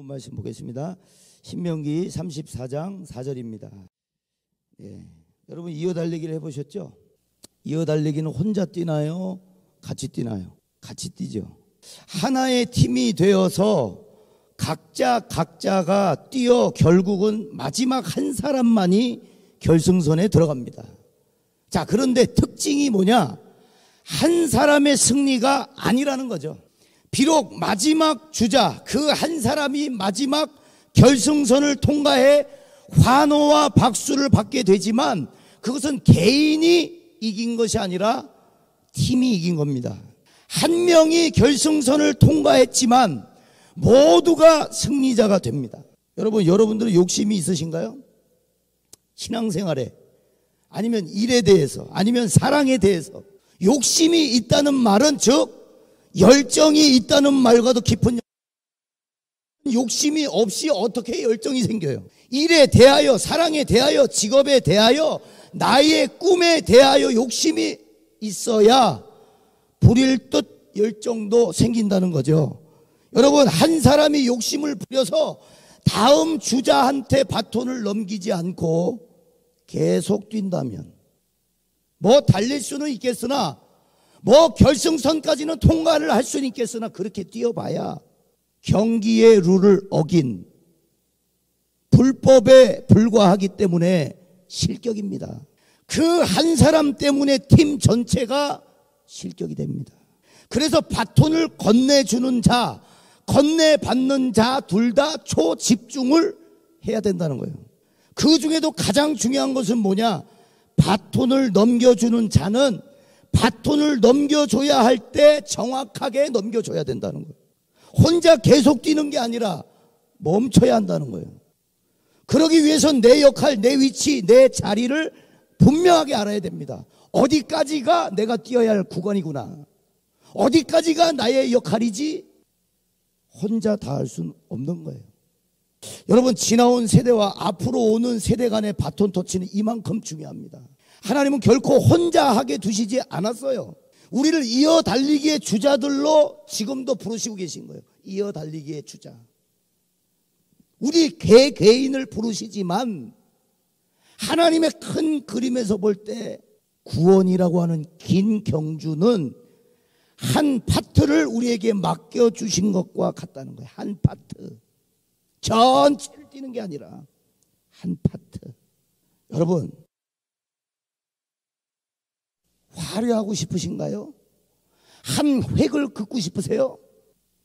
본문 말씀 보겠습니다. 신명기 34장 4절입니다. 여러분 이어달리기를 해보셨죠? 이어달리기는 혼자 뛰나요? 같이 뛰나요? 같이 뛰죠. 하나의 팀이 되어서 각자가 뛰어 결국은 마지막 한 사람만이 결승선에 들어갑니다. 자, 그런데 특징이 뭐냐? 한 사람의 승리가 아니라는 거죠. 비록 마지막 주자 그 한 사람이 마지막 결승선을 통과해 환호와 박수를 받게 되지만 그것은 개인이 이긴 것이 아니라 팀이 이긴 겁니다. 한 명이 결승선을 통과했지만 모두가 승리자가 됩니다. 여러분들은 욕심이 있으신가요? 신앙생활에, 아니면 일에 대해서, 아니면 사랑에 대해서 욕심이 있다는 말은 즉 열정이 있다는 말과도 깊은, 욕심이 없이 어떻게 열정이 생겨요? 일에 대하여, 사랑에 대하여, 직업에 대하여, 나의 꿈에 대하여 욕심이 있어야 부릴 듯 열정도 생긴다는 거죠. 여러분, 한 사람이 욕심을 부려서 다음 주자한테 바톤을 넘기지 않고 계속 뛴다면 뭐 달릴 수는 있겠으나, 뭐 결승선까지는 통과를 할 수는 있겠으나 그렇게 뛰어봐야 경기의 룰을 어긴 불법에 불과하기 때문에 실격입니다. 그 한 사람 때문에 팀 전체가 실격이 됩니다. 그래서 바톤을 건네주는 자, 건네받는 자 둘 다 초집중을 해야 된다는 거예요. 그 중에도 가장 중요한 것은 뭐냐? 바톤을 넘겨주는 자는 바톤을 넘겨줘야 할 때 정확하게 넘겨줘야 된다는 거예요. 혼자 계속 뛰는 게 아니라 멈춰야 한다는 거예요. 그러기 위해선 내 역할, 내 위치, 내 자리를 분명하게 알아야 됩니다. 어디까지가 내가 뛰어야 할 구간이구나, 어디까지가 나의 역할이지, 혼자 다 할 수는 없는 거예요. 여러분, 지나온 세대와 앞으로 오는 세대 간의 바톤 터치는 이만큼 중요합니다. 하나님은 결코 혼자 하게 두시지 않았어요. 우리를 이어 달리기의 주자들로 지금도 부르시고 계신 거예요. 이어 달리기의 주자. 우리 개개인을 부르시지만 하나님의 큰 그림에서 볼 때 구원이라고 하는 긴 경주는 한 파트를 우리에게 맡겨주신 것과 같다는 거예요. 한 파트. 전체를 뛰는 게 아니라 한 파트. 여러분, 화려하고 싶으신가요? 한 획을 긋고 싶으세요?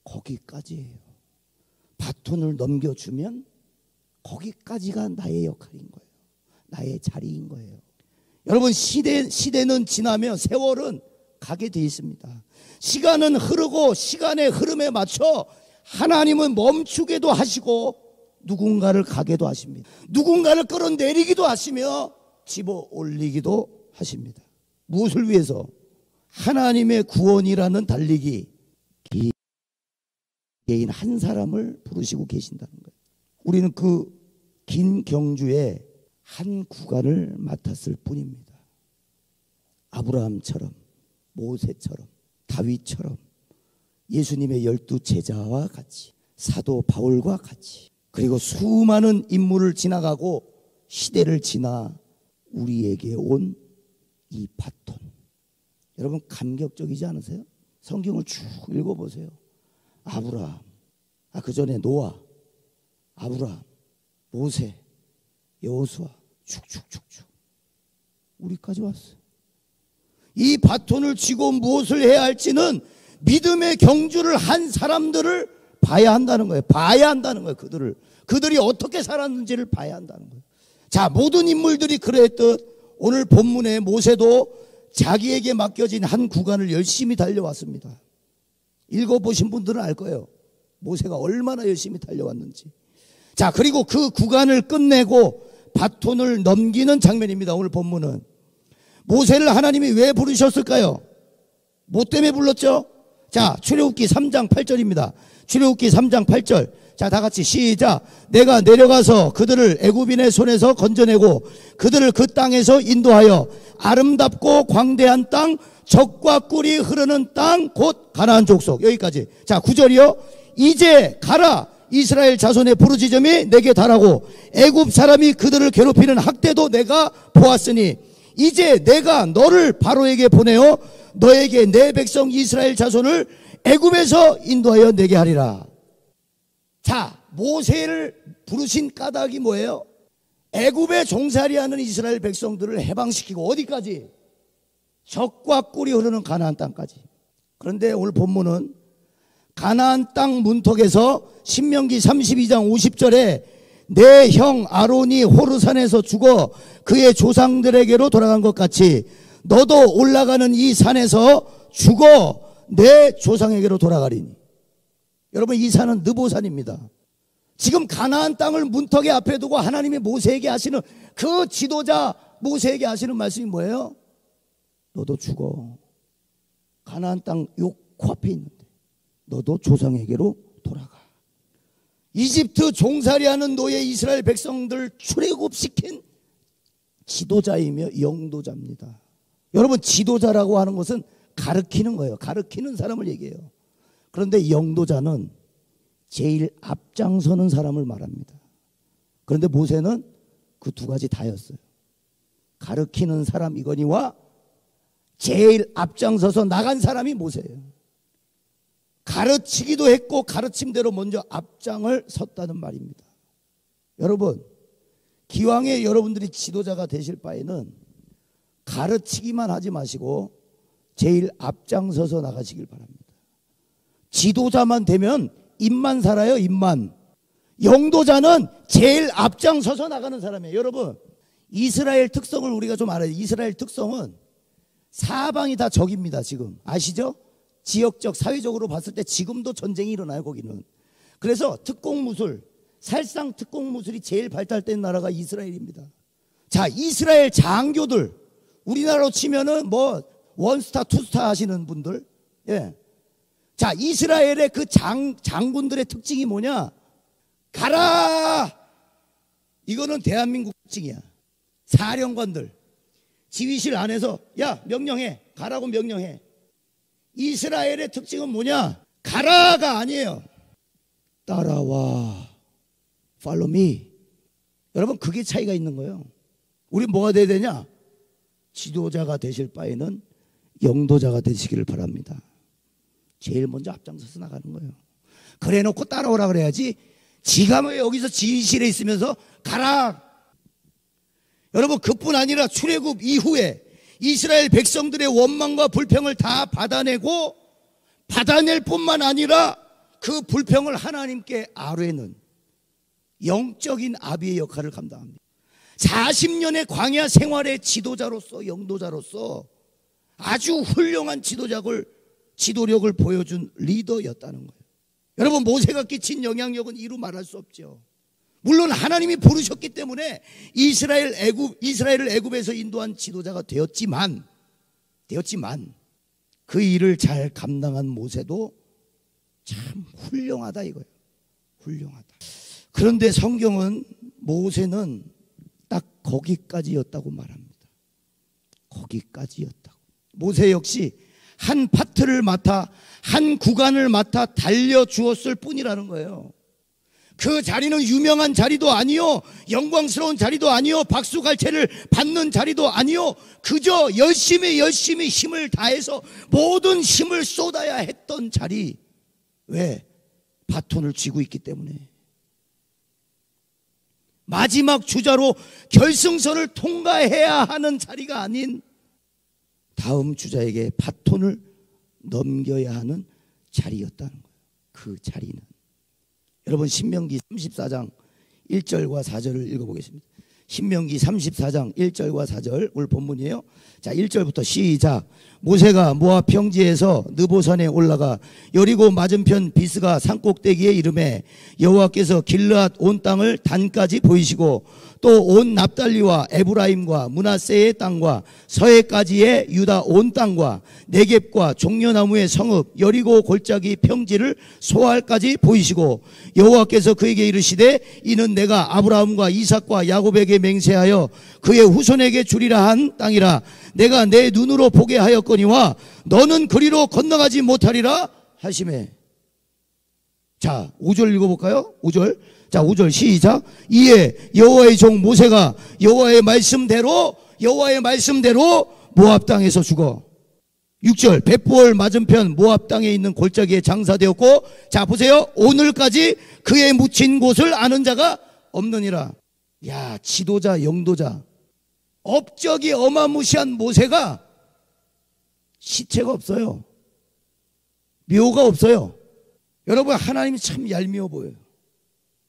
거기까지예요. 바톤을 넘겨주면 거기까지가 나의 역할인 거예요. 나의 자리인 거예요. 여러분, 시대는 지나면 세월은 가게 돼 있습니다. 시간은 흐르고 시간의 흐름에 맞춰 하나님은 멈추게도 하시고 누군가를 가게도 하십니다. 누군가를 끌어내리기도 하시며 집어 올리기도 하십니다. 무엇을 위해서? 하나님의 구원이라는 달리기, 개인 한 사람을 부르시고 계신다는 거예요. 우리는 그 긴 경주에 한 구간을 맡았을 뿐입니다. 아브라함처럼, 모세처럼, 다윗처럼, 예수님의 12 제자와 같이, 사도 바울과 같이, 그리고 수많은 인물을 지나가고 시대를 지나 우리에게 온 이 바톤. 여러분, 감격적이지 않으세요? 성경을 쭉 읽어보세요. 아브라함, 그 전에 노아, 아브라함, 모세, 여호수아, 쭉쭉쭉쭉 우리까지 왔어요. 이 바톤을 쥐고 무엇을 해야 할지는 믿음의 경주를 한 사람들을 봐야 한다는 거예요. 봐야 한다는 거예요. 그들이 어떻게 살았는지를 봐야 한다는 거예요. 자, 모든 인물들이 그랬듯 오늘 본문에 모세도 자기에게 맡겨진 한 구간을 열심히 달려왔습니다. 읽어보신 분들은 알 거예요. 모세가 얼마나 열심히 달려왔는지. 자, 그리고 그 구간을 끝내고 바톤을 넘기는 장면입니다. 오늘 본문은. 모세를 하나님이 왜 부르셨을까요? 뭐 때문에 불렀죠? 자, 출애굽기 3장 8절입니다. 출애굽기 3장 8절. 자, 다 같이 시작. 내가 내려가서 그들을 애굽인의 손에서 건져내고 그들을 그 땅에서 인도하여 아름답고 광대한 땅, 젖과 꿀이 흐르는 땅, 곧 가나안 족속. 여기까지. 자, 9절이요. 이제 가라. 이스라엘 자손의 부르짖음이 내게 달하고 애굽 사람이 그들을 괴롭히는 학대도 내가 보았으니 이제 내가 너를 바로에게 보내어 너에게 내 백성 이스라엘 자손을 애굽에서 인도하여 내게 하리라. 자, 모세를 부르신 까닭이 뭐예요? 애굽에 종살이하는 이스라엘 백성들을 해방시키고 어디까지? 젖과 꿀이 흐르는 가나안 땅까지. 그런데 오늘 본문은 가나안 땅 문턱에서 신명기 32장 50절에 내 형 아론이 호르산에서 죽어 그의 조상들에게로 돌아간 것 같이 너도 올라가는 이 산에서 죽어 내 조상에게로 돌아가리니. 여러분, 이 산은 느보산입니다. 지금 가나안 땅을 문턱에 앞에 두고 하나님이 모세에게 하시는 그 지도자 모세에게 하시는 말씀이 뭐예요? 너도 죽어. 가나안 땅 요 코앞에 있는데 너도 조상에게로 돌아가. 이집트 종살이하는 노예 이스라엘 백성들 출애굽시킨 지도자이며 영도자입니다. 여러분, 지도자라고 하는 것은 가르치는 거예요. 가르치는 사람을 얘기해요. 그런데 영도자는 제일 앞장서는 사람을 말합니다. 그런데 모세는 그 두 가지 다였어요. 가르치는 사람이거니와 제일 앞장서서 나간 사람이 모세예요. 가르치기도 했고 가르침대로 먼저 앞장을 섰다는 말입니다. 여러분, 기왕에 여러분들이 지도자가 되실 바에는 가르치기만 하지 마시고 제일 앞장서서 나가시길 바랍니다. 지도자만 되면 입만 살아요. 입만. 영도자는 제일 앞장서서 나가는 사람이에요. 여러분, 이스라엘 특성을 우리가 좀 알아야 돼요. 이스라엘 특성은 사방이 다 적입니다. 지금 아시죠? 지역적 사회적으로 봤을 때 지금도 전쟁이 일어나요. 거기는. 그래서 특공무술, 살상 특공무술이 제일 발달된 나라가 이스라엘입니다. 자, 이스라엘 장교들, 우리나라로 치면은 뭐 원스타 투스타 하시는 분들, 예. 자, 이스라엘의 그 장군들의 특징이 뭐냐? 가라! 이거는 대한민국 특징이야. 사령관들 지휘실 안에서 야, 명령해. 가라고 명령해. 이스라엘의 특징은 뭐냐? 가라가 아니에요. 따라와. Follow me. 여러분, 그게 차이가 있는 거예요. 우리 뭐가 돼야 되냐? 지도자가 되실 바에는 영도자가 되시기를 바랍니다. 제일 먼저 앞장서서 나가는 거예요. 그래 놓고 따라오라 그래야지 지가 왜 여기서 지휘실에 있으면서 가라. 여러분, 그뿐 아니라 출애굽 이후에 이스라엘 백성들의 원망과 불평을 다 받아낼 뿐만 아니라 그 불평을 하나님께 아뢰는 영적인 아비의 역할을 감당합니다. 40년의 광야 생활의 지도자로서 영도자로서 아주 훌륭한 지도력을 보여준 리더였다는 거예요. 여러분, 모세가 끼친 영향력은 이루 말할 수 없죠. 물론 하나님이 부르셨기 때문에 이스라엘을 애굽에서 인도한 지도자가 되었지만 그 일을 잘 감당한 모세도 참 훌륭하다 이거예요. 훌륭하다. 그런데 성경은 모세는 딱 거기까지였다고 말합니다. 거기까지였다고. 모세 역시 한 파트를 맡아 한 구간을 맡아 달려주었을 뿐이라는 거예요. 그 자리는 유명한 자리도 아니요, 영광스러운 자리도 아니요, 박수갈채를 받는 자리도 아니요, 그저 열심히 힘을 다해서 모든 힘을 쏟아야 했던 자리. 왜? 바톤을 쥐고 있기 때문에. 마지막 주자로 결승선을 통과해야 하는 자리가 아닌 다음 주자에게 바톤을 넘겨야 하는 자리였다는 거예요. 그 자리는. 여러분, 신명기 34장 1절과 4절을 읽어보겠습니다. 신명기 34장 1절과 4절 오늘 본문이에요. 자, 1절부터 시작. 모세가 모압 평지에서 느보산에 올라가 여리고 맞은편 비스가 산꼭대기에 이르매 여호와께서 길르앗 온 땅을 단까지 보이시고 또 온 납달리와 에브라임과 므낫세의 땅과 서해까지의 유다 온 땅과 네겝과 종려나무의 성읍 여리고 골짜기 평지를 소알까지 보이시고 여호와께서 그에게 이르시되 이는 내가 아브라함과 이삭과 야곱에게 맹세하여 그의 후손에게 주리라 한 땅이라. 내가 내 눈으로 보게 하였거니와 너는 그리로 건너가지 못하리라 하시매. 자, 5절 읽어볼까요? 5절. 자, 5절 시작. 이에 여호와의 종 모세가 여호와의 말씀대로 모압 땅에서 죽어. 6절 벳부얼 맞은편 모압 땅에 있는 골짜기에 장사되었고, 자 보세요. 오늘까지 그의 묻힌 곳을 아는 자가 없느니라. 야, 지도자, 영도자, 업적이 어마무시한 모세가 시체가 없어요. 묘가 없어요. 여러분, 하나님이 참 얄미워 보여요.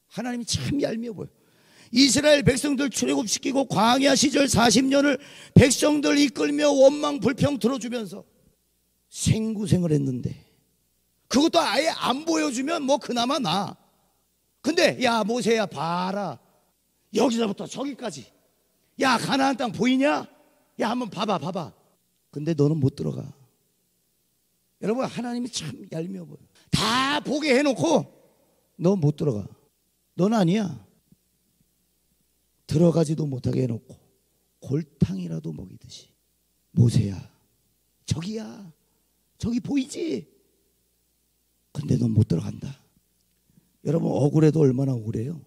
하나님이 참 얄미워 보여요. 이스라엘 백성들 출애굽시키고 광야 시절 40년을 백성들 이끌며 원망 불평 들어주면서 생구생을 했는데, 그것도 아예 안 보여주면 뭐 그나마 나. 근데 야 모세야 봐라, 여기서부터 저기까지, 야 가나안 땅 보이냐? 야 한번 봐봐. 근데 너는 못 들어가. 여러분, 하나님이 참 얄미워 보여. 다 보게 해놓고 너 못 들어가. 넌 아니야. 들어가지도 못하게 해놓고 골탕이라도 먹이듯이. 모세야, 저기야, 저기 보이지? 근데 넌 못 들어간다. 여러분, 억울해도 얼마나 억울해요.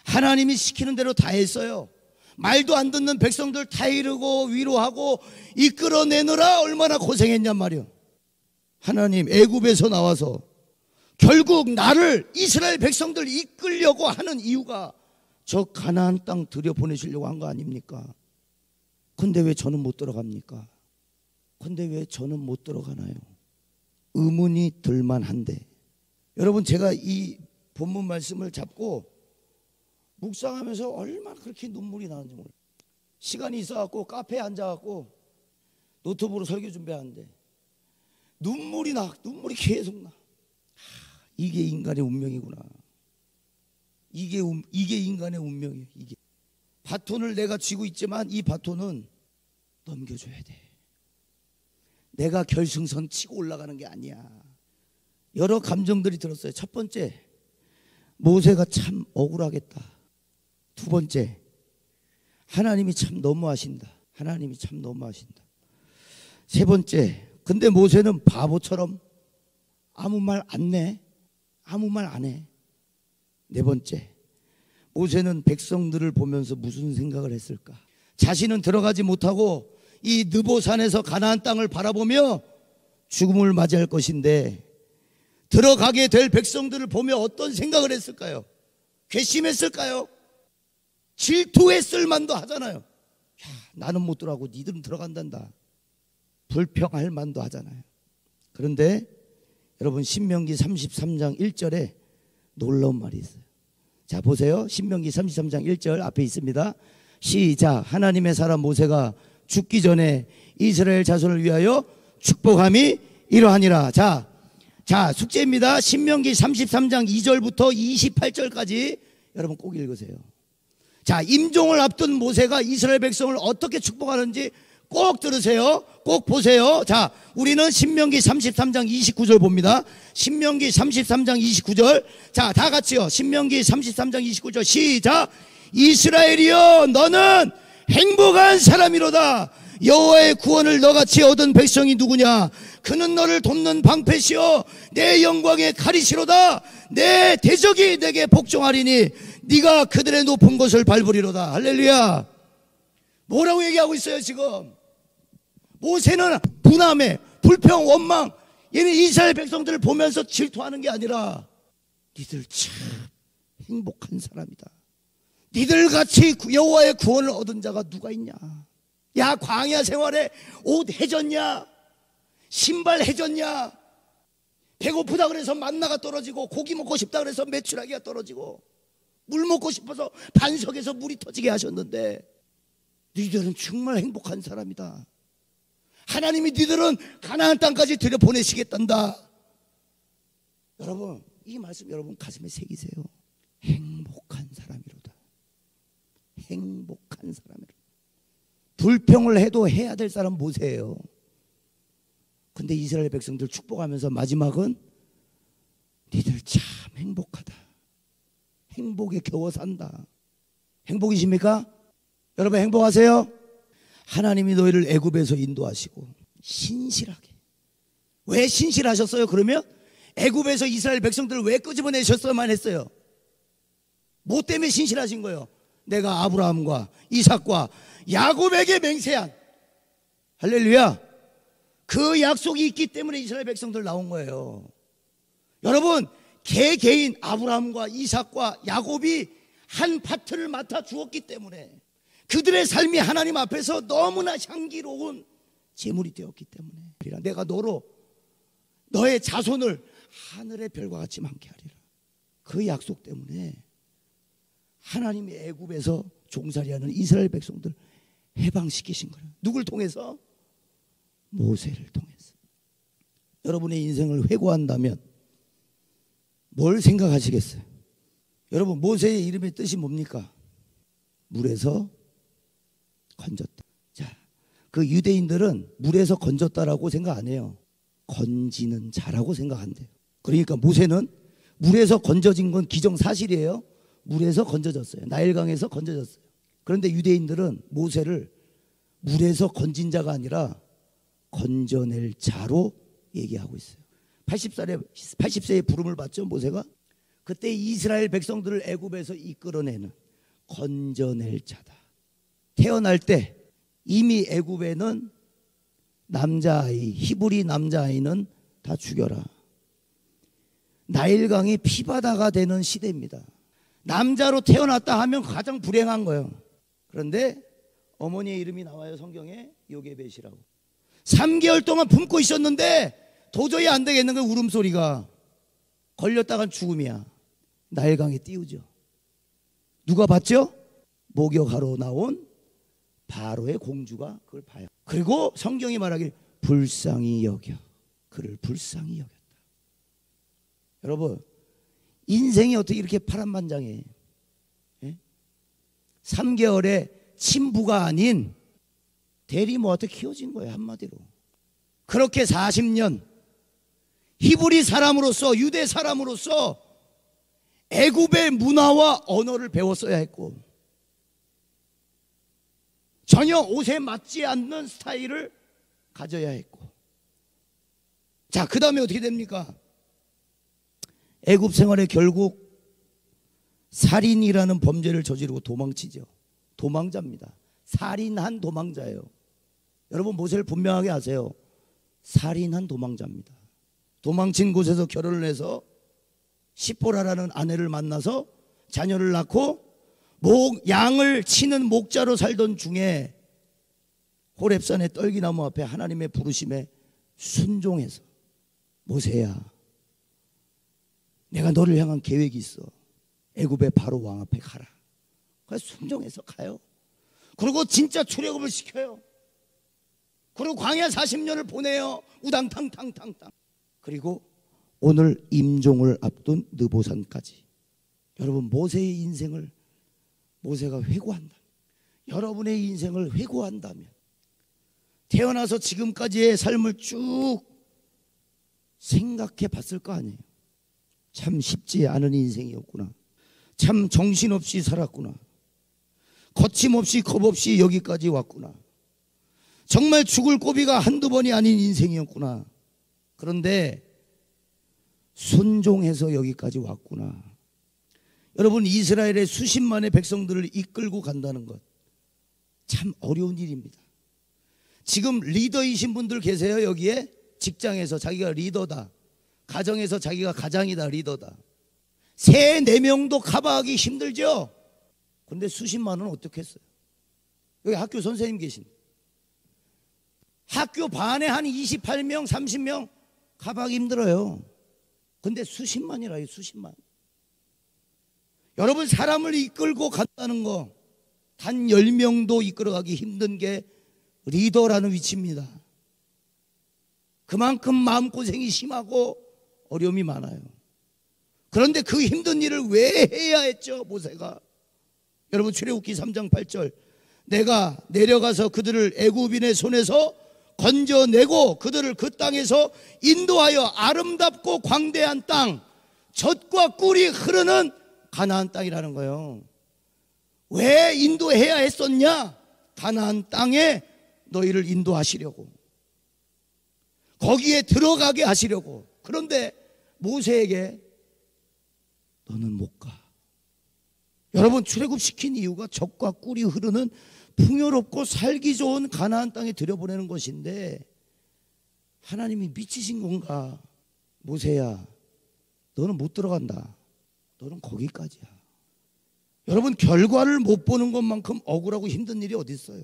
하나님이 시키는 대로 다 했어요. 말도 안 듣는 백성들 타이르고 위로하고 이끌어내느라 얼마나 고생했냔 말이요. 하나님 애굽에서 나와서 결국 나를, 이스라엘 백성들 이끌려고 하는 이유가 저 가나안 땅 들여보내시려고 한 거 아닙니까? 근데 왜 저는 못 들어갑니까? 근데 왜 저는 못 들어가나요? 의문이 들만한데, 여러분, 제가 이 본문 말씀을 잡고 묵상하면서 얼마나 그렇게 눈물이 나는지 몰라요. 시간이 있어갖고 카페에 앉아갖고 노트북으로 설교 준비하는데 눈물이 계속 나. 이게 인간의 운명이구나. 이게 인간의 운명이에요. 이게 바톤을 내가 쥐고 있지만 이 바톤은 넘겨줘야 돼. 내가 결승선 치고 올라가는 게 아니야. 여러 감정들이 들었어요. 첫 번째, 모세가 참 억울하겠다. 두 번째, 하나님이 참 너무하신다. 세 번째, 근데 모세는 바보처럼 아무 말 안 내. 네 번째, 모세는 백성들을 보면서 무슨 생각을 했을까? 자신은 들어가지 못하고 이 느보산에서 가나안 땅을 바라보며 죽음을 맞이할 것인데, 들어가게 될 백성들을 보며 어떤 생각을 했을까요? 괘씸했을까요? 질투했을 만도 하잖아요. 야, 나는 못 들어가고 니들은 들어간단다. 불평할 만도 하잖아요. 그런데 여러분, 신명기 33장 1절에 놀라운 말이 있어요. 자 보세요. 신명기 33장 1절 앞에 있습니다. 시작. 하나님의 사람 모세가 죽기 전에 이스라엘 자손을 위하여 축복함이 이러하니라. 자 숙제입니다. 신명기 33장 2절부터 28절까지 여러분 꼭 읽으세요. 자, 임종을 앞둔 모세가 이스라엘 백성을 어떻게 축복하는지 꼭 들으세요. 꼭 보세요. 자, 우리는 신명기 33장 29절 봅니다. 신명기 33장 29절. 자, 다 같이요. 신명기 33장 29절 시작. 이스라엘이여, 너는 행복한 사람이로다. 여호와의 구원을 너같이 얻은 백성이 누구냐? 그는 너를 돕는 방패시오 내 영광의 가리시로다. 내 대적이 내게 복종하리니 네가 그들의 높은 곳을 밟으리로다. 할렐루야. 뭐라고 얘기하고 있어요 지금? 모세는 분함에 불평 원망, 얘는 이스라엘 백성들을 보면서 질투하는 게 아니라 니들 참 행복한 사람이다. 니들같이 여호와의 구원을 얻은 자가 누가 있냐? 야, 광야 생활에 옷 해졌냐? 신발 해졌냐? 배고프다 그래서 만나가 떨어지고, 고기 먹고 싶다 그래서 메추라기가 떨어지고, 물 먹고 싶어서 반석에서 물이 터지게 하셨는데 니들은 정말 행복한 사람이다. 하나님이 니들은 가나안 땅까지 들여보내시겠단다. 여러분, 이 말씀 여러분 가슴에 새기세요. 행복한 사람이로다. 행복한 사람이로다. 불평을 해도 해야 될 사람 모세예요. 근데 이스라엘 백성들 축복하면서 마지막은 니들 참 행복하다. 행복에 겨워 산다. 행복이십니까? 여러분 행복하세요? 하나님이 너희를 애굽에서 인도하시고 신실하게. 왜 신실하셨어요? 그러면 애굽에서 이스라엘 백성들을 왜 끄집어내셨어야만 했어요? 뭐 때문에 신실하신 거예요? 내가 아브라함과 이삭과 야곱에게 맹세한, 할렐루야, 그 약속이 있기 때문에 이스라엘 백성들 나온 거예요. 여러분, 개개인 아브라함과 이삭과 야곱이 한 파트를 맡아 주었기 때문에, 그들의 삶이 하나님 앞에서 너무나 향기로운 제물이 되었기 때문에, 내가 너로 너의 자손을 하늘의 별과 같이 많게 하리라. 그 약속 때문에 하나님이 애굽에서 종살이하는 이스라엘 백성들 해방시키신 거예요. 누굴 통해서? 모세를 통해서. 여러분의 인생을 회고한다면 뭘 생각하시겠어요? 여러분, 모세의 이름의 뜻이 뭡니까? 물에서 건졌다. 자, 그 유대인들은 물에서 건졌다라고 생각 안 해요. 건지는 자라고 생각한대요. 그러니까 모세는 물에서 건져진 건 기정사실이에요. 물에서 건져졌어요. 나일강에서 건져졌어요. 그런데 유대인들은 모세를 물에서 건진 자가 아니라 건져낼 자로 얘기하고 있어요. 80세에 부름을 받죠, 모세가. 그때 이스라엘 백성들을 애굽에서 이끌어내는, 건져낼 자다. 태어날 때 이미 애굽에는 남자아이, 히브리 남자아이는 다 죽여라. 나일강이 피바다가 되는 시대입니다. 남자로 태어났다 하면 가장 불행한 거예요. 그런데 어머니의 이름이 나와요, 성경에. 요게벳이라고. 3개월 동안 품고 있었는데 도저히 안 되겠는 거예요. 울음소리가. 걸렸다간 죽음이야. 나일강에 띄우죠. 누가 봤죠? 목욕하러 나온 바로의 공주가 그걸 봐요. 그리고 성경이 말하길 불쌍히 여겨, 그를 불쌍히 여겼다. 여러분, 인생이 어떻게 이렇게 파란만장해? 3개월의 친부가 아닌 대리모한테 키워진 거예요, 한마디로. 그렇게 40년 히브리 사람으로서, 유대 사람으로서 애굽의 문화와 언어를 배웠어야 했고, 전혀 옷에 맞지 않는 스타일을 가져야 했고, 자, 그 다음에 어떻게 됩니까? 애굽 생활에 결국 살인이라는 범죄를 저지르고 도망치죠. 도망자입니다. 살인한 도망자예요. 여러분, 모세를 분명하게 아세요. 살인한 도망자입니다. 도망친 곳에서 결혼을 해서 시포라라는 아내를 만나서 자녀를 낳고 양을 치는 목자로 살던 중에 호렙산의 떨기나무 앞에 하나님의 부르심에 순종해서, 모세야, 내가 너를 향한 계획이 있어. 애굽의 바로 왕 앞에 가라. 그래서 순종해서 가요. 그리고 진짜 출애굽을 시켜요. 그리고 광야 40년을 보내요. 우당탕탕탕탕. 그리고 오늘 임종을 앞둔 느보산까지. 여러분, 모세의 인생을 모세가 회고한다. 여러분의 인생을 회고한다면, 태어나서 지금까지의 삶을 쭉 생각해 봤을 거 아니에요. 참 쉽지 않은 인생이었구나. 참 정신없이 살았구나. 거침없이 겁없이 여기까지 왔구나. 정말 죽을 고비가 한두 번이 아닌 인생이었구나. 그런데 순종해서 여기까지 왔구나. 여러분, 이스라엘의 수십만의 백성들을 이끌고 간다는 것 참 어려운 일입니다. 지금 리더이신 분들 계세요. 여기에 직장에서 자기가 리더다, 가정에서 자기가 가장이다, 리더다. 3-4명도 커버하기 힘들죠. 근데 수십만은 어떻게 했어요? 여기 학교 선생님 계신, 학교 반에 한 28명 30명 커버하기 힘들어요. 근데 수십만이라요, 수십만. 여러분, 사람을 이끌고 간다는 거 단 10명도 이끌어가기 힘든 게 리더라는 위치입니다. 그만큼 마음고생이 심하고 어려움이 많아요. 그런데 그 힘든 일을 왜 해야 했죠, 모세가? 여러분, 출애굽기 3장 8절, 내가 내려가서 그들을 애굽인의 손에서 건져내고 그들을 그 땅에서 인도하여 아름답고 광대한 땅, 젖과 꿀이 흐르는 가나안 땅이라는 거예요. 왜 인도해야 했었냐? 가나안 땅에 너희를 인도하시려고, 거기에 들어가게 하시려고. 그런데 모세에게 너는 못 가. 여러분, 출애굽시킨 이유가 젖과 꿀이 흐르는 풍요롭고 살기 좋은 가나안 땅에 들여보내는 것인데 하나님이 미치신 건가? 모세야, 너는 못 들어간다. 너는 거기까지야. 여러분, 결과를 못 보는 것만큼 억울하고 힘든 일이 어디 있어요?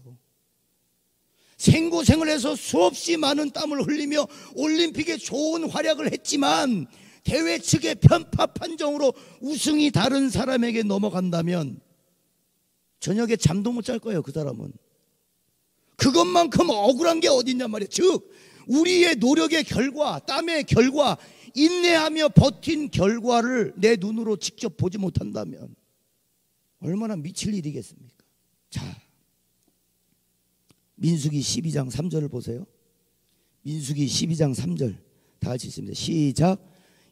생고생을 해서 수없이 많은 땀을 흘리며 올림픽에 좋은 활약을 했지만 대회 측의 편파 판정으로 우승이 다른 사람에게 넘어간다면 저녁에 잠도 못 잘 거예요. 그 사람은. 그것만큼 억울한 게 어디 있냔 말이에요. 즉 우리의 노력의 결과, 땀의 결과, 인내하며 버틴 결과를 내 눈으로 직접 보지 못한다면 얼마나 미칠 일이겠습니까? 자, 민수기 12장 3절을 보세요. 민수기 12장 3절 다 같이 읽습니다. 시작.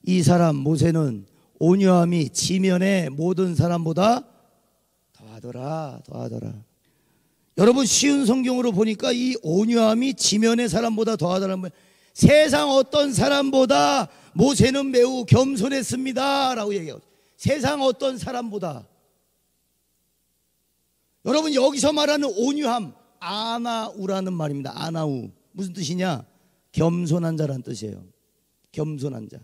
이 사람 모세는 온유함이 지면의 모든 사람보다 더하더라. 여러분, 쉬운 성경으로 보니까 이 온유함이 지면의 사람보다 더하더라는 거예요. 세상 어떤 사람보다 모세는 매우 겸손했습니다 라고 얘기해요. 세상 어떤 사람보다. 여러분, 여기서 말하는 온유함, 아나우라는 말입니다. 아나우. 무슨 뜻이냐? 겸손한 자란 뜻이에요. 겸손한 자.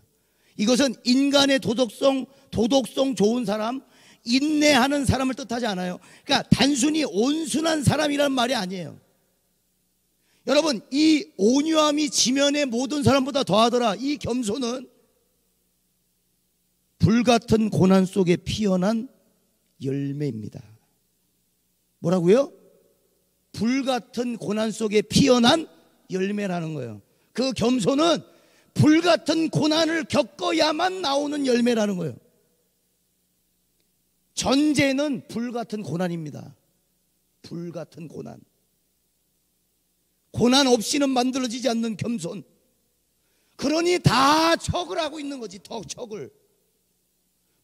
이것은 인간의 도덕성 좋은 사람, 인내하는 사람을 뜻하지 않아요. 그러니까 단순히 온순한 사람이라는 말이 아니에요. 여러분, 이 온유함이 지면의 모든 사람보다 더하더라. 이 겸손은 불같은 고난 속에 피어난 열매입니다. 뭐라고요? 불같은 고난 속에 피어난 열매라는 거예요. 그 겸손은 불같은 고난을 겪어야만 나오는 열매라는 거예요. 전제는 불같은 고난입니다. 불같은 고난. 고난 없이는 만들어지지 않는 겸손. 그러니 다 척을 하고 있는 거지. 더 척을.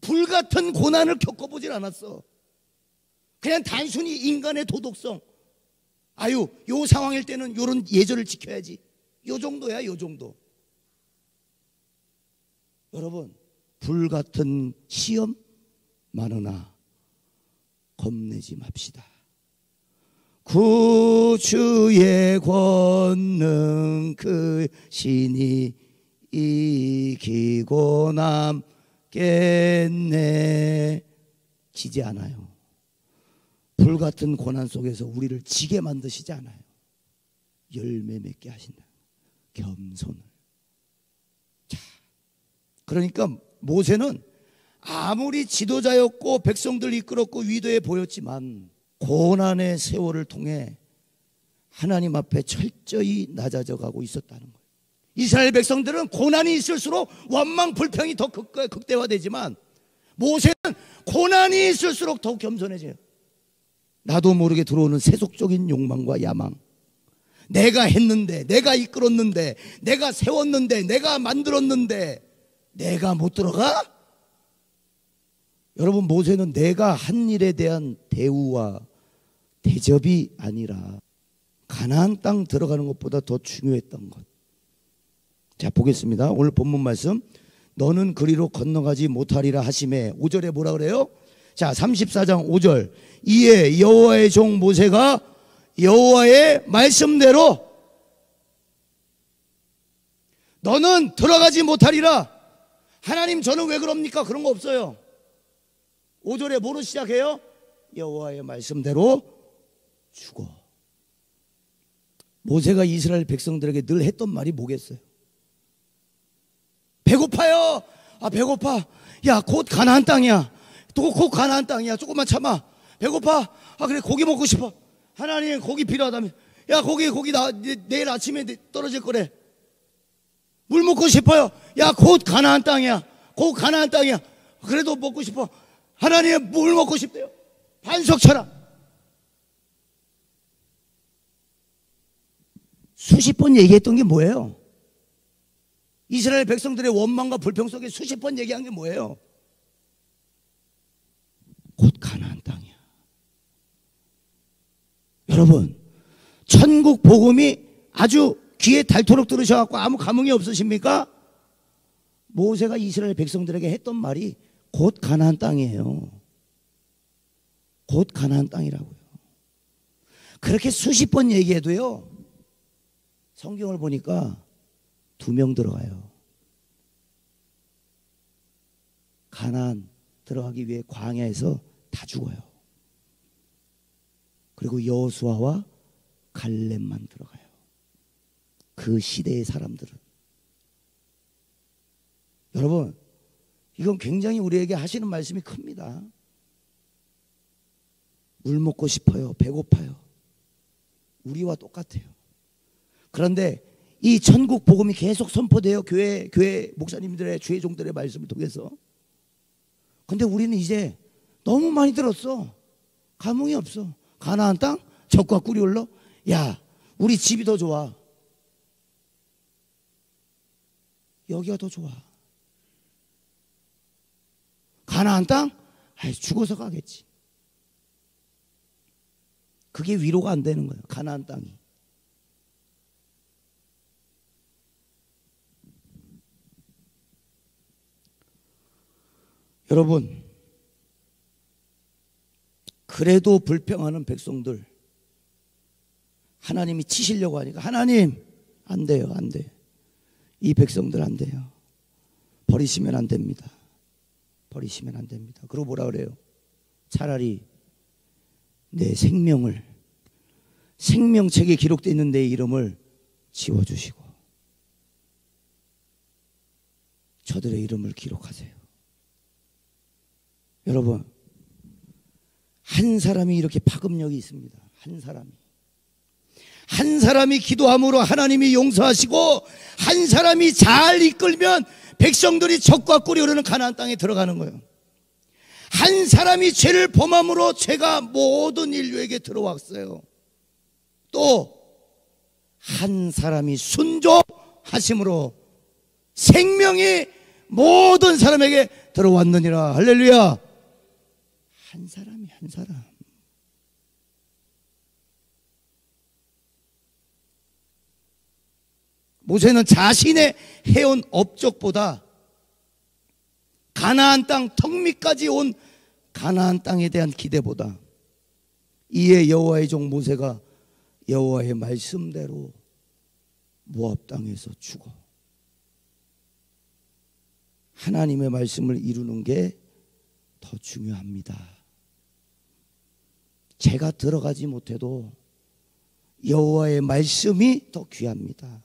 불같은 고난을 겪어보질 않았어. 그냥 단순히 인간의 도덕성. 아유, 요 상황일 때는 요런 예절을 지켜야지. 요 정도야, 요 정도. 여러분, 불같은 시험 많으나 겁내지 맙시다. 구주의 권능 그 신이 이기고 남겠네. 지지 않아요. 불같은 고난 속에서 우리를 지게 만드시지 않아요. 열매 맺게 하신다. 겸손을. 자, 그러니까 모세는 아무리 지도자였고 백성들 이끌었고 위대해 보였지만 고난의 세월을 통해 하나님 앞에 철저히 낮아져 가고 있었다는 거예요. 이스라엘 백성들은 고난이 있을수록 원망 불평이 더 극대화되지만 모세는 고난이 있을수록 더욱 겸손해져요. 나도 모르게 들어오는 세속적인 욕망과 야망. 내가 했는데, 내가 이끌었는데, 내가 세웠는데, 내가 만들었는데 내가 못 들어가? 여러분, 모세는 내가 한 일에 대한 대우와 대접이 아니라 가나안 땅 들어가는 것보다 더 중요했던 것. 자, 보겠습니다. 오늘 본문 말씀. 너는 그리로 건너가지 못하리라 하심에 5절에 뭐라 그래요? 자, 34장 5절. 이에 여호와의 종 모세가 여호와의 말씀대로 너는 들어가지 못하리라. 하나님, 저는 왜 그럽니까? 그런 거 없어요. 5절에 뭐로 시작해요? 여호와의 말씀대로 죽어. 모세가 이스라엘 백성들에게 늘 했던 말이 뭐겠어요? 배고파요. 아, 배고파. 야, 곧 가나안 땅이야. 또 곧 가나안 땅이야. 조금만 참아. 배고파. 아, 그래, 고기 먹고 싶어. 하나님, 고기 필요하다며. 야, 고기 내일 아침에 떨어질 거래. 물 먹고 싶어요. 야, 곧 가나안 땅이야. 곧 가나안 땅이야. 그래도 먹고 싶어. 하나님, 물 먹고 싶대요. 반석 쳐라. 수십 번 얘기했던 게 뭐예요? 이스라엘 백성들의 원망과 불평 속에 수십 번 얘기한 게 뭐예요? 곧 가나안 땅이야. 여러분, 천국 복음이 아주 귀에 닳도록 들으셔갖고 아무 감흥이 없으십니까? 모세가 이스라엘 백성들에게 했던 말이 곧 가나안 땅이에요. 곧 가나안 땅이라고요. 그렇게 수십 번 얘기해도요, 성경을 보니까 2명 들어가요. 가나안 들어가기 위해 광야에서 다 죽어요. 그리고 여호수아와 갈렙만 들어가요. 그 시대의 사람들은. 여러분, 이건 굉장히 우리에게 하시는 말씀이 큽니다. 물 먹고 싶어요. 배고파요. 우리와 똑같아요. 그런데 이 천국 복음이 계속 선포돼요. 교회 목사님들의, 주의 종들의 말씀을 통해서. 근데 우리는 이제 너무 많이 들었어. 감흥이 없어. 가나안 땅? 젖과 꿀이 흘러? 야, 우리 집이 더 좋아. 여기가 더 좋아. 가나안 땅? 아이, 죽어서 가겠지. 그게 위로가 안 되는 거예요. 가나안 땅이. 여러분, 그래도 불평하는 백성들, 하나님이 치시려고 하니까, 하나님 안 돼요, 안 돼. 이 백성들 안 돼요. 버리시면 안 됩니다. 버리시면 안 됩니다. 그리고 뭐라 그래요? 차라리 내 생명을, 생명책에 기록되어 있는 내 이름을 지워주시고 저들의 이름을 기록하세요. 여러분, 한 사람이 이렇게 파급력이 있습니다. 한 사람이 기도함으로 하나님이 용서하시고, 한 사람이 잘 이끌면 백성들이 젖과 꿀이 흐르는 가나안 땅에 들어가는 거예요. 한 사람이 죄를 범함으로 죄가 모든 인류에게 들어왔어요. 또 한 사람이 순종하심으로 생명이 모든 사람에게 들어왔느니라. 할렐루야. 한 사람이, 한 사람. 모세는 자신의 해온 업적보다 가나안 땅 턱 밑까지 온 가나안 땅에 대한 기대보다, 이에 여호와의 종 모세가 여호와의 말씀대로 모압 땅에서 죽어 하나님의 말씀을 이루는 게 더 중요합니다. 제가 들어가지 못해도 여호와의 말씀이 더 귀합니다.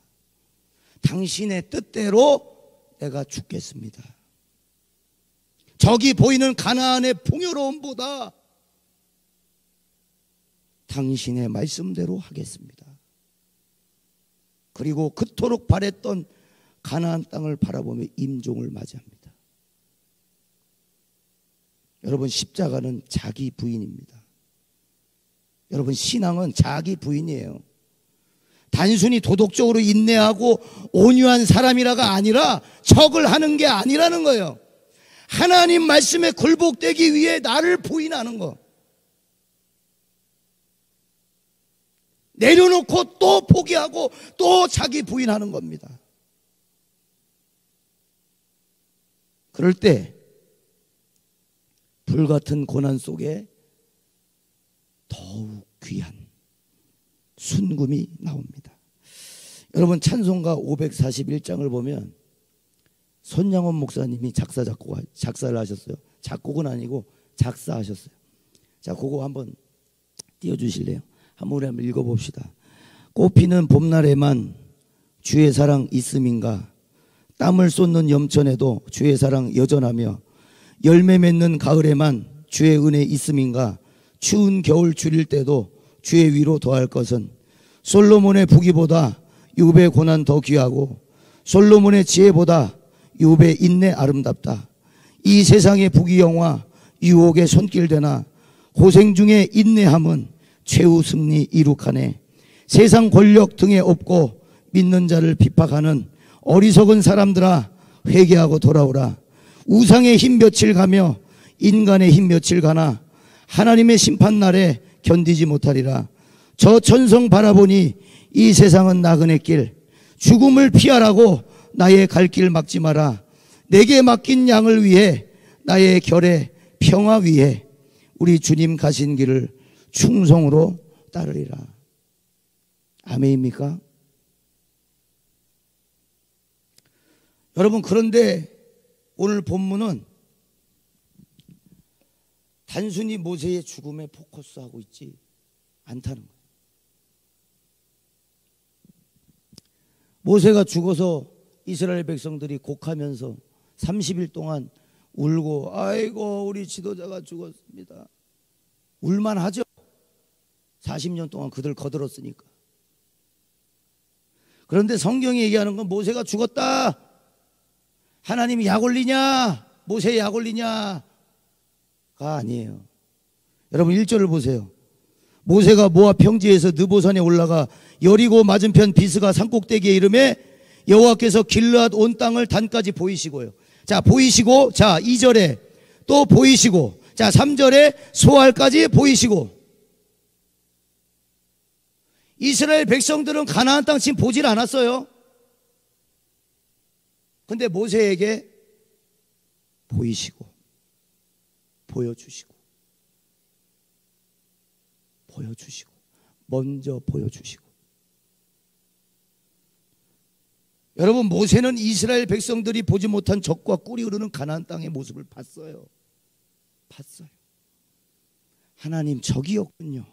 당신의 뜻대로 내가 죽겠습니다. 저기 보이는 가나안의 풍요로움보다 당신의 말씀대로 하겠습니다. 그리고 그토록 바랬던 가나안 땅을 바라보며 임종을 맞이합니다. 여러분, 십자가는 자기 부인입니다. 여러분, 신앙은 자기 부인이에요. 단순히 도덕적으로 인내하고 온유한 사람이라가 아니라 적을 하는 게 아니라는 거예요. 하나님 말씀에 굴복되기 위해 나를 부인하는 거. 내려놓고 또 포기하고 또 자기 부인하는 겁니다. 그럴 때 불같은 고난 속에 더욱 귀한 순금이 나옵니다. 여러분, 찬송가 541장을 보면 손양원 목사님이 작사를 하셨어요. 작곡은 아니고 작사하셨어요. 자, 그거 한번 띄워주실래요? 한번 우리 한번 읽어봅시다. 꽃피는 봄날에만 주의 사랑 있음인가, 땀을 쏟는 염천에도 주의 사랑 여전하며, 열매 맺는 가을에만 주의 은혜 있음인가, 추운 겨울 줄일 때도 주의 위로 더할 것은, 솔로몬의 부귀보다 욥의 고난 더 귀하고 솔로몬의 지혜보다 욥의 인내 아름답다. 이 세상의 부귀영화 유혹의 손길되나 고생 중에 인내함은 최후 승리 이룩하네. 세상 권력 등에 업고 믿는 자를 핍박하는 어리석은 사람들아, 회개하고 돌아오라. 우상의 힘 며칠 가며 인간의 힘 며칠 가나 하나님의 심판날에 견디지 못하리라. 저 천성 바라보니 이 세상은 나그네 길, 죽음을 피하라고 나의 갈 길 막지 마라. 내게 맡긴 양을 위해 나의 결의 평화 위에 우리 주님 가신 길을 충성으로 따르리라. 아멘입니까? 여러분, 그런데 오늘 본문은 단순히 모세의 죽음에 포커스하고 있지 않다는 거예요. 모세가 죽어서 이스라엘 백성들이 곡하면서 30일 동안 울고, 아이고 우리 지도자가 죽었습니다. 울만하죠. 40년 동안 그들 거들었으니까. 그런데 성경이 얘기하는 건 모세가 죽었다, 하나님이 약 올리냐, 모세의 약 올리냐가 아니에요. 여러분 1절을 보세요. 모세가 모압 평지에서 느보산에 올라가 여리고 맞은편 비스가 산꼭대기에 이르매 여호와께서 길르앗 온 땅을 단까지 보이시고요. 자, 보이시고, 자 2절에 또 보이시고, 자 3절에 소알까지 보이시고. 이스라엘 백성들은 가나안 땅 지금 보질 않았어요. 근데 모세에게 보이시고 보여주시고 먼저 보여주시고. 여러분, 모세는 이스라엘 백성들이 보지 못한 적과 꿀이 흐르는 가나안 땅의 모습을 봤어요. 하나님, 적이었군요.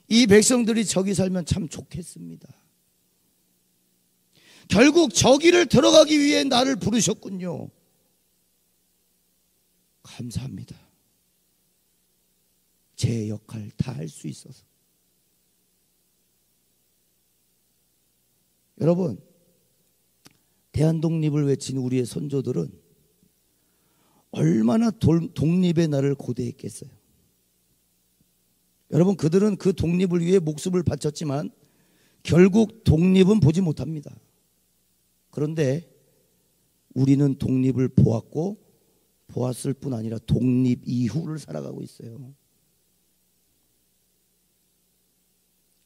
이 백성들이 적이 살면 참 좋겠습니다. 결국 저기를 들어가기 위해 나를 부르셨군요. 감사합니다. 제 역할 다 할 수 있어서. 여러분, 대한독립을 외친 우리의 선조들은 얼마나 독립의 날을 고대했겠어요. 여러분, 그들은 그 독립을 위해 목숨을 바쳤지만 결국 독립은 보지 못합니다. 그런데 우리는 독립을 보았을 뿐 아니라 독립 이후를 살아가고 있어요.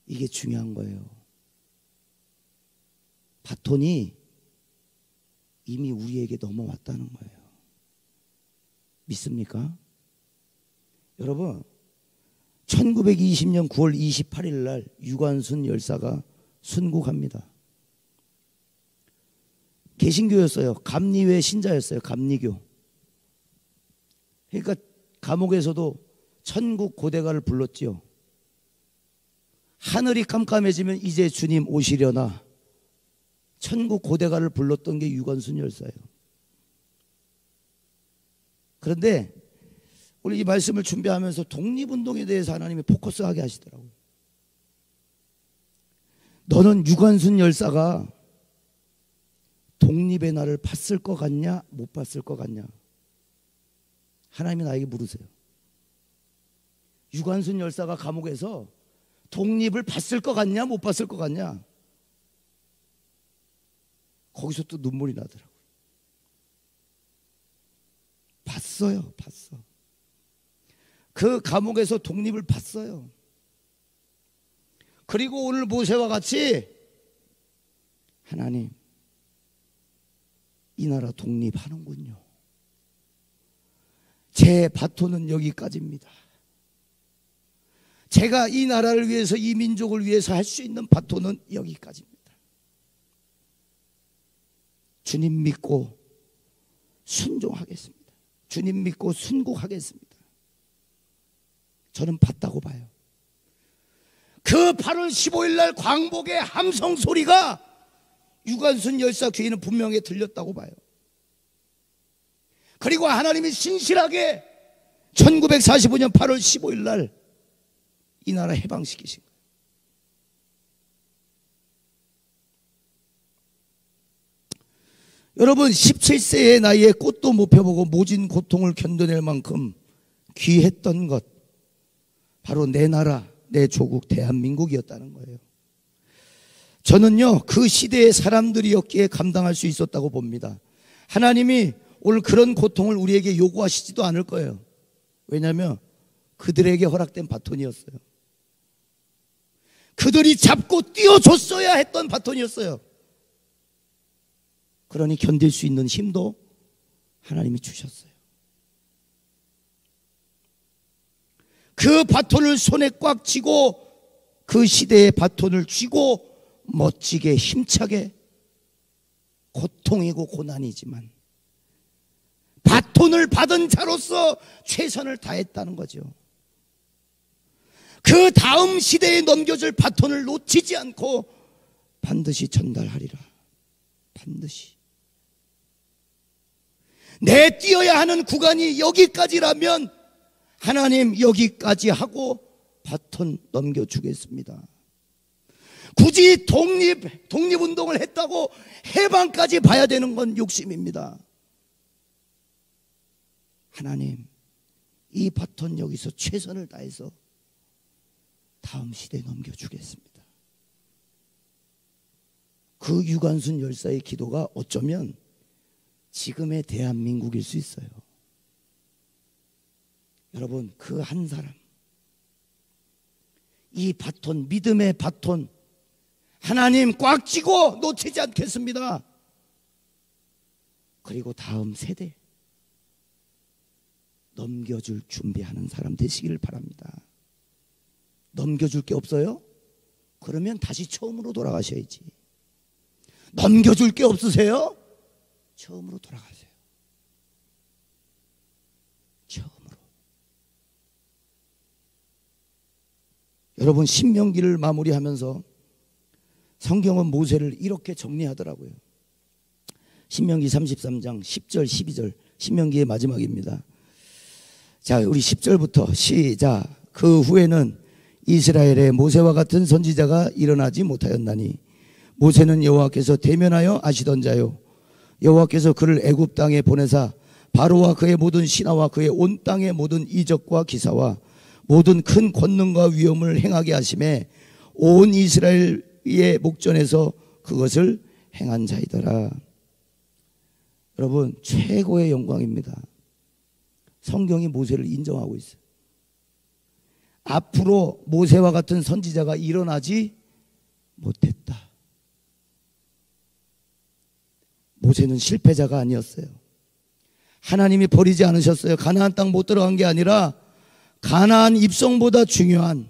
이게 중요한 거예요. 바톤이 이미 우리에게 넘어왔다는 거예요. 믿습니까? 여러분, 1920년 9월 28일 날 유관순 열사가 순국합니다. 개신교였어요. 감리회 신자였어요. 감리교. 그러니까 감옥에서도 천국 고대가를 불렀지요. 하늘이 깜깜해지면 이제 주님 오시려나. 천국 고대가를 불렀던 게 유관순 열사예요. 그런데 우리 이 말씀을 준비하면서 독립운동에 대해서 하나님이 포커스하게 하시더라고요. 너는 유관순 열사가 독립의 날을 봤을 것 같냐, 못 봤을 것 같냐? 하나님이 나에게 물으세요. 유관순 열사가 감옥에서 독립을 봤을 것 같냐, 못 봤을 것 같냐? 거기서 또 눈물이 나더라고요. 봤어요. 그 감옥에서 독립을 봤어요. 그리고 오늘 모세와 같이 하나님, 이 나라 독립하는군요. 제 바톤은 여기까지입니다. 제가 이 나라를 위해서, 이 민족을 위해서 할 수 있는 바톤은 여기까지입니다. 주님 믿고 순종하겠습니다. 주님 믿고 순국하겠습니다. 저는 봤다고 봐요. 그 8월 15일 날 광복의 함성 소리가 유관순 열사 귀에는 분명히 들렸다고 봐요. 그리고 하나님이 신실하게 1945년 8월 15일 날 이 나라 해방시키신 거예요. 여러분, 17세의 나이에 꽃도 못 펴보고 모진 고통을 견뎌낼 만큼 귀했던 것, 바로 내 나라, 내 조국 대한민국이었다는 거예요. 저는요, 그 시대의 사람들이었기에 감당할 수 있었다고 봅니다. 하나님이 오늘 그런 고통을 우리에게 요구하시지도 않을 거예요. 왜냐하면 그들에게 허락된 바톤이었어요. 그들이 잡고 띄워줬어야 했던 바톤이었어요. 그러니 견딜 수 있는 힘도 하나님이 주셨어요. 그 바톤을 손에 꽉 쥐고 그 시대의 바톤을 쥐고 멋지게 힘차게, 고통이고 고난이지만 바톤을 받은 자로서 최선을 다했다는 거죠. 그 다음 시대에 넘겨줄 바톤을 놓치지 않고 반드시 전달하리라. 반드시. 내 뛰어야 하는 구간이 여기까지라면 하나님 여기까지 하고 바톤 넘겨주겠습니다. 굳이 독립운동을 했다고 해방까지 봐야 되는 건 욕심입니다. 하나님, 이 바톤 여기서 최선을 다해서 다음 시대에 넘겨주겠습니다. 그 유관순 열사의 기도가 어쩌면 지금의 대한민국일 수 있어요. 여러분, 그 한 사람, 이 바톤, 믿음의 바톤, 하나님 꽉 쥐고 놓치지 않겠습니다. 그리고 다음 세대 넘겨줄 준비하는 사람 되시기를 바랍니다. 넘겨줄 게 없어요? 그러면 다시 처음으로 돌아가셔야지. 넘겨줄 게 없으세요? 처음으로 돌아가세요. 처음으로. 여러분, 신명기를 마무리하면서 성경은 모세를 이렇게 정리하더라고요. 신명기 33장 10절 12절, 신명기의 마지막입니다. 자, 우리 10절부터 시작. 그 후에는 이스라엘에 모세와 같은 선지자가 일어나지 못하였나니 모세는 여호와께서 대면하여 아시던 자요, 여호와께서 그를 애굽 땅에 보내사 바로와 그의 모든 신하와 그의 온 땅의 모든 이적과 기사와 모든 큰 권능과 위엄을 행하게 하심에 온 이스라엘의 목전에서 그것을 행한 자이더라. 여러분, 최고의 영광입니다. 성경이 모세를 인정하고 있어요. 앞으로 모세와 같은 선지자가 일어나지 못했다. 모세는 실패자가 아니었어요. 하나님이 버리지 않으셨어요. 가나안 땅 못 들어간 게 아니라 가나안 입성보다 중요한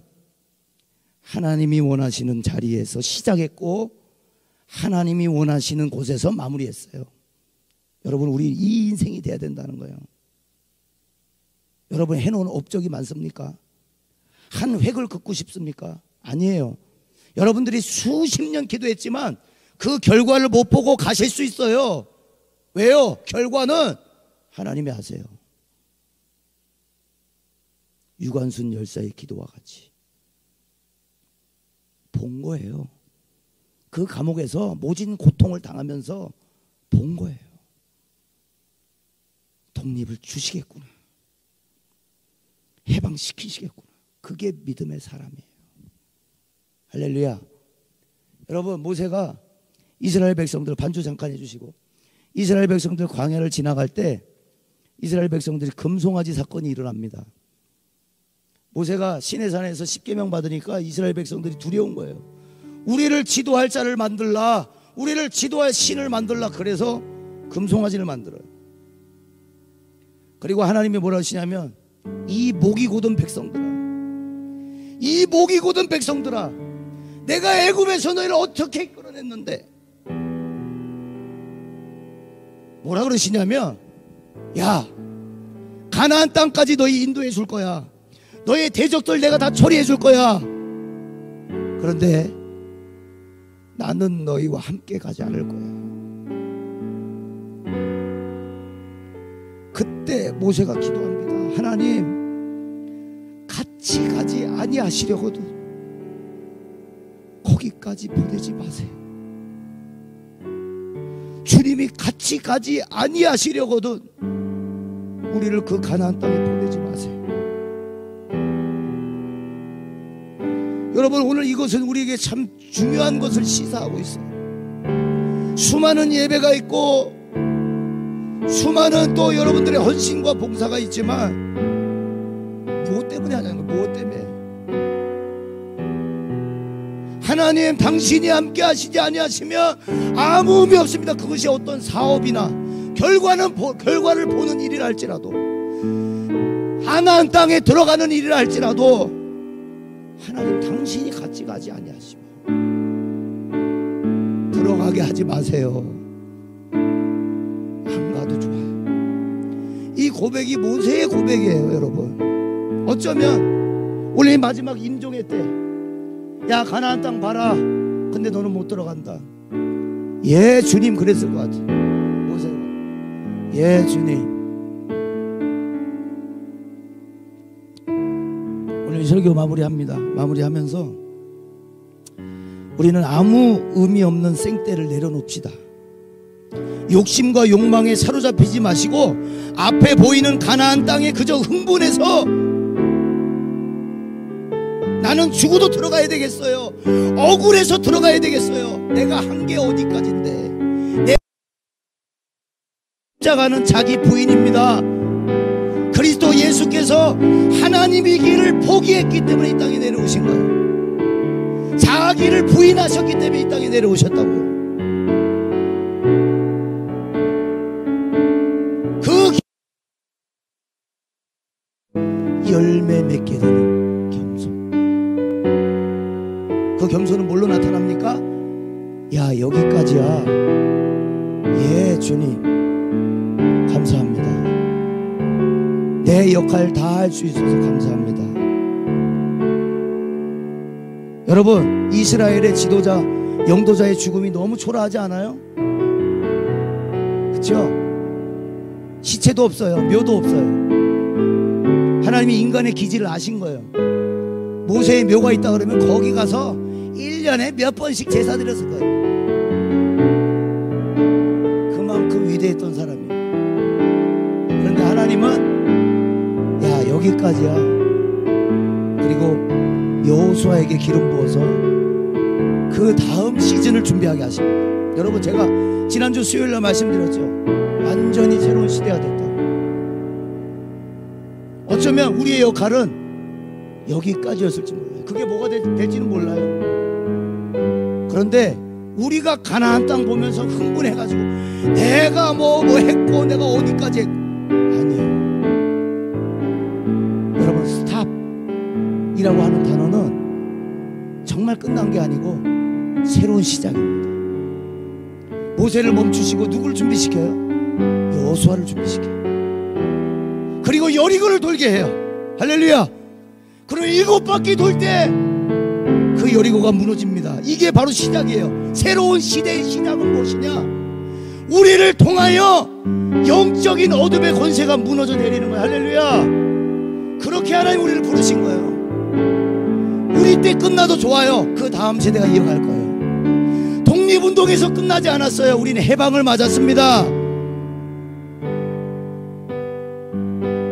하나님이 원하시는 자리에서 시작했고 하나님이 원하시는 곳에서 마무리했어요. 여러분, 우리 이 인생이 돼야 된다는 거예요. 여러분, 해놓은 업적이 많습니까? 한 획을 긋고 싶습니까? 아니에요. 여러분들이 수십 년 기도했지만 그 결과를 못 보고 가실 수 있어요. 왜요? 결과는 하나님이 아세요. 유관순 열사의 기도와 같이 본 거예요. 그 감옥에서 모진 고통을 당하면서 본 거예요. 독립을 주시겠구나. 해방시키시겠구나. 그게 믿음의 사람이에요. 할렐루야. 여러분, 모세가 이스라엘 백성들 반주 잠깐 해주시고, 이스라엘 백성들 광야를 지나갈 때 이스라엘 백성들이 금송아지 사건이 일어납니다. 모세가 시내산에서 십계명 받으니까 이스라엘 백성들이 두려운 거예요. 우리를 지도할 자를 만들라, 우리를 지도할 신을 만들라. 그래서 금송아지를 만들어요. 그리고 하나님이 뭐라 하시냐면, 이 목이 곧은 백성들아, 이 목이 곧은 백성들아, 내가 애굽에서 너희를 어떻게 끌어냈는데, 뭐라 그러시냐면, 야, 가나안 땅까지 너희 인도해 줄 거야. 너희 대적들 내가 다 처리해 줄 거야. 그런데 나는 너희와 함께 가지 않을 거야. 그때 모세가 기도합니다. 하나님, 같이 가지 아니하시려거든 거기까지 보내지 마세요. 주님이 같이 가지 아니하시려거든 우리를 그 가나안 땅에 보내지 마세요. 여러분, 오늘 이것은 우리에게 참 중요한 것을 시사하고 있어요. 수많은 예배가 있고 수많은 또 여러분들의 헌신과 봉사가 있지만 무엇 때문에 하냐는 거예요. 무엇 때문에? 하나님 당신이 함께 하시지 아니하시면 아무 의미 없습니다. 그것이 어떤 사업이나 결과를 보는 일이라 할지라도, 가나안 땅에 들어가는 일이라 할지라도 하나님 당신이 같이 가지 아니하시면 들어가게 하지 마세요. 안 가도 좋아요. 이 고백이 모세의 고백이에요, 여러분. 어쩌면 우리 마지막 임종회 때, 야 가나안 땅 봐라, 근데 너는 못 들어간다. 예 주님 그랬을 것 같아요. 모세가 예 주님. 오늘 설교 마무리합니다. 마무리하면서 우리는 아무 의미 없는 생떼를 내려놓읍시다. 욕심과 욕망에 사로잡히지 마시고 앞에 보이는 가나안 땅에 그저 흥분해서 나는 죽어도 들어가야 되겠어요, 억울해서 들어가야 되겠어요, 내가 한 게 어디까지인데, 내 자가는 자기 부인입니다. 그리스도 예수께서 하나님의 길을 포기했기 때문에 이 땅에 내려오신 거예요. 자기를 부인하셨기 때문에 이 땅에 내려오셨다고요. 그 열매 맺게 되는 겸손. 그 겸손은 뭘로 나타납니까? 야 여기까지야. 예 주님 감사합니다. 내 역할 다 할 수 있어서 감사합니다. 여러분, 이스라엘의 지도자 영도자의 죽음이 너무 초라하지 않아요? 그렇죠? 시체도 없어요, 묘도 없어요. 하나님이 인간의 기질을 아신 거예요. 모세의 묘가 있다 그러면 거기 가서 1년에 몇 번씩 제사 드렸을 거예요. 그만큼 위대했던 사람이에요. 그런데 하나님은 야 여기까지야. 그리고 여호수아에게 기름 부어서 그 다음 시즌을 준비하게 하십니다. 여러분, 제가 지난주 수요일날 말씀드렸죠. 완전히 새로운 시대가 됐다. 어쩌면 우리의 역할은 여기까지였을지 몰라요. 그게 뭐가 될지는 몰라요. 그런데 우리가 가나안 땅 보면서 흥분해가지고 내가 뭐 했고 내가 어디까지 했고, 아니에요. 여러분, 스탑이라고 하는 단어는 정말 끝난 게 아니고 새로운 시작입니다. 모세를 멈추시고 누구를 준비시켜요? 여호수아를 준비시켜요. 그리고 여리고를 돌게 해요. 할렐루야. 그리고 7바퀴 돌 때 그 여리고가 무너집니다. 이게 바로 시작이에요. 새로운 시대의 시작은 무엇이냐? 우리를 통하여 영적인 어둠의 권세가 무너져 내리는 거예요. 할렐루야. 그렇게 하나님 우리를 부르신 거예요. 우리 때 끝나도 좋아요. 그 다음 세대가 이어갈 거예요. 독립운동에서 끝나지 않았어요. 우리는 해방을 맞았습니다.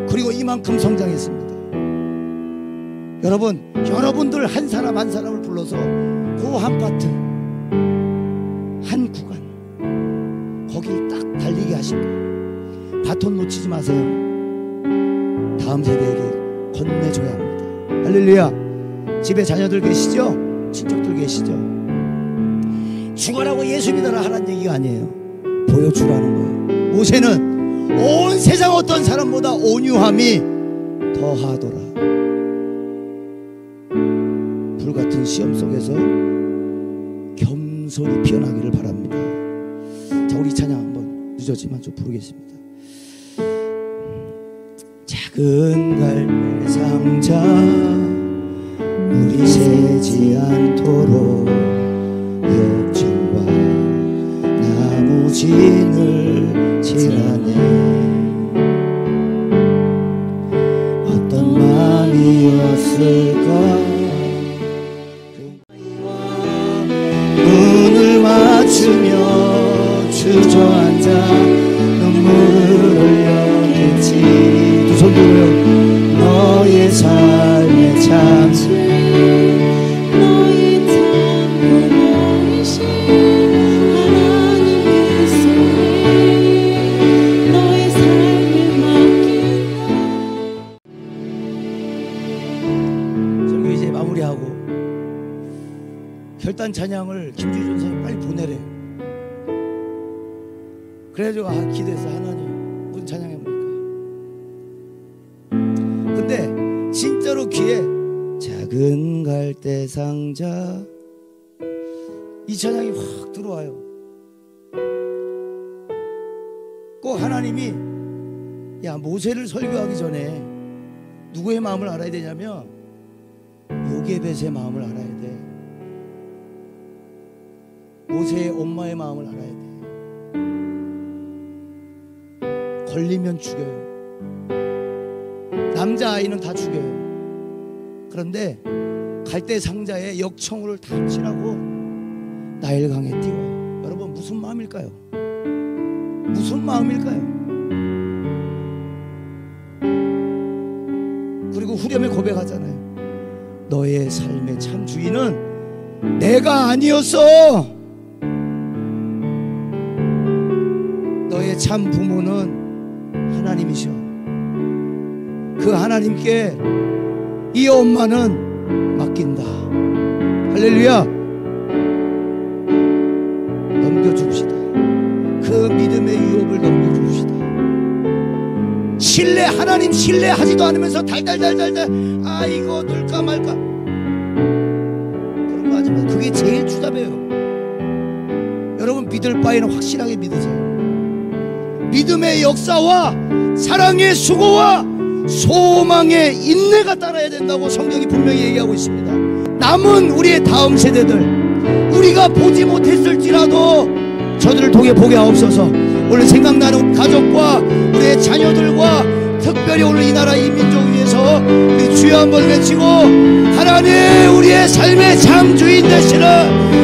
그리고 이만큼 성장했습니다. 여러분, 여러분들 한 사람 한 사람을 불러서 그 한 파트, 한 구간, 거길 딱 달리게 하신 거예요. 바톤 놓치지 마세요. 다음 세대에게 건네줘야 합니다. 할렐루야. 집에 자녀들 계시죠? 친척들 계시죠? 죽어라고 예수 믿어라 하라는 얘기가 아니에요. 보여주라는 거예요. 모세는 온 세상 어떤 사람보다 온유함이 더하더라. 불같은 시험 속에서 겸손히 피어나기를 바랍니다. 자, 우리 찬양 한번 늦었지만 좀 부르겠습니다. 작은 갈매 상자 물이 새지 않도록 욕심과 나무 진을 칠하네. 어떤 마음이었을까? 눈을 맞추며 주저앉아 눈물을 흘렸겠지. 두 손 들어요. 너의 삶의 찬송, 너의 참고이신 하나님의 손에 너의 삶을 맡긴다. 설교 이제 마무리하고 결단 찬양을 김주희 전사님 빨리 보내래요. 그래가지고 기도해서 하나님 무슨 찬양해볼까. 근데 진짜로 귀에 작은 갈대 상자 이 찬양이 확 들어와요. 꼭 하나님이 야 모세를 설교하기 전에 누구의 마음을 알아야 되냐면 요게벳의 마음을 알아야 돼. 모세의 엄마의 마음을 알아야 돼. 걸리면 죽여요. 남자아이는 다 죽여요. 그런데 갈대 상자에 역청으로 다 칠하고 나일강에 띄워요. 여러분 무슨 마음일까요? 무슨 마음일까요? 그리고 후렴에 고백하잖아요. 너의 삶의 참 주인은 내가 아니었어. 너의 참 부모는 하나님이셔. 그 하나님께 이 엄마는 맡긴다. 할렐루야. 넘겨줍시다. 그 믿음의 유혹을 넘겨줍시다. 하나님 신뢰하지도 않으면서 달달달달달 이거 넣을까 말까 그런 거 하지 마세요. 그게 제일 주답이에요. 여러분 믿을 바에는 확실하게 믿으세요. 믿음의 역사와 사랑의 수고와 소망의 인내가 따라야 된다고 성경이 분명히 얘기하고 있습니다. 남은 우리의 다음 세대들 우리가 보지 못했을지라도 저들을 통해 보게 하옵소서. 오늘 생각나는 가족과 우리의 자녀들과 특별히 오늘 이 나라 이 민족 위해서 우리 주여 한번 외치고 하나님 우리의 삶의 참 주인 되시는